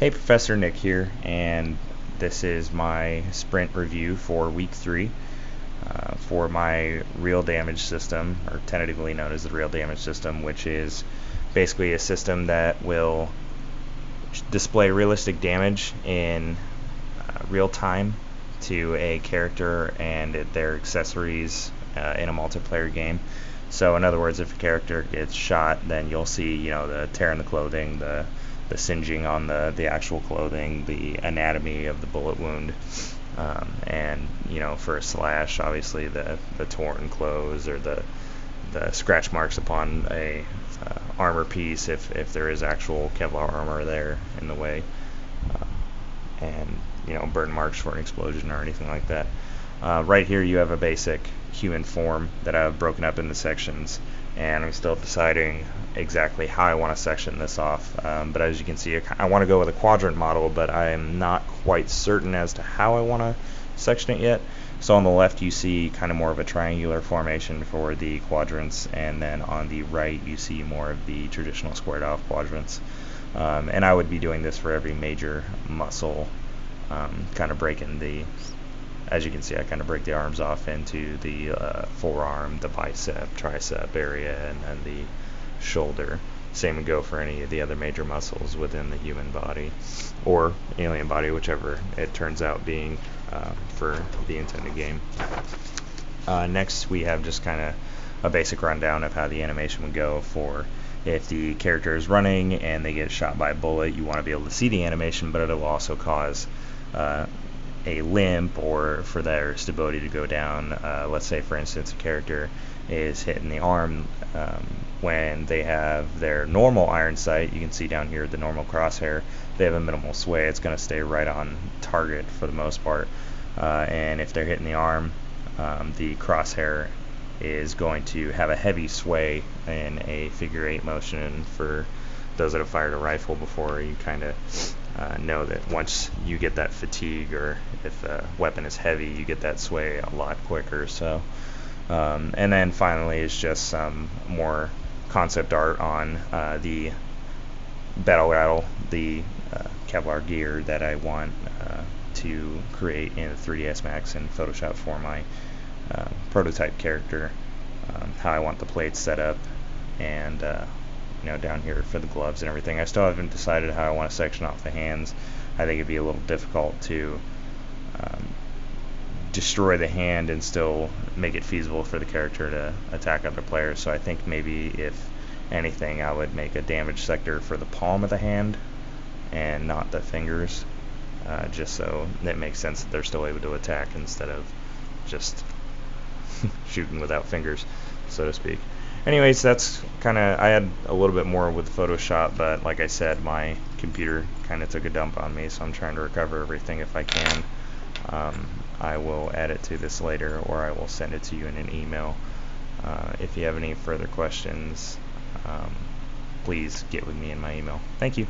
Hey, Professor Nick here, and this is my sprint review for week 3 for my RealDmg system, or tentatively known as the RealDmg system, which is basically a system that will display realistic damage in real time to a character and their accessories in a multiplayer game. So in other words, if a character gets shot, then you'll see, the tear in the clothing, the singeing on the actual clothing, the anatomy of the bullet wound, and for a slash, obviously the torn clothes or the scratch marks upon a armor piece if there is actual Kevlar armor there in the way, and burn marks for an explosion or anything like that. Right here you have a basic human form that I've broken up into sections, and I'm still deciding exactly how I want to section this off, but as you can see, I want to go with a quadrant model, but I am not quite certain as to how I want to section it yet. So on the left you see kind of more of a triangular formation for the quadrants, and then on the right you see more of the traditional squared off quadrants, and I would be doing this for every major muscle, kind of breaking the, as you can see, I kind of break the arms off into the forearm, the bicep, tricep area, and then the shoulder. Same would go for any of the other major muscles within the human body or alien body, whichever it turns out being for the intended game. Next we have just kind of a basic rundown of how the animation would go for if the character is running and they get shot by a bullet. You want to be able to see the animation, but it'll also cause a limp or for their stability to go down. Let's say, for instance, a character is hitting the arm when they have their normal iron sight. You can see down here the normal crosshair. They have a minimal sway. It's going to stay right on target for the most part. And if they're hitting the arm, the crosshair is going to have a heavy sway in a figure 8 motion. And for those that have fired a rifle before, you kind of know that once you get that fatigue, or if a weapon is heavy, you get that sway a lot quicker. So and then finally is just some more concept art on the battle rattle, the Kevlar gear that I want to create in 3ds Max and Photoshop for my prototype character, how I want the plates set up, and down here for the gloves and everything. I still haven't decided how I want to section off the hands. I think it'd be a little difficult to destroy the hand and still make it feasible for the character to attack other players. So I think maybe, if anything, I would make a damage sector for the palm of the hand and not the fingers, just so it makes sense that they're still able to attack instead of just shooting without fingers, so to speak. Anyways, that's kind of, I had a little bit more with Photoshop, but like I said, my computer kind of took a dump on me, so I'm trying to recover everything if I can. I will add it to this later, or I will send it to you in an email. If you have any further questions, please get with me in my email. Thank you.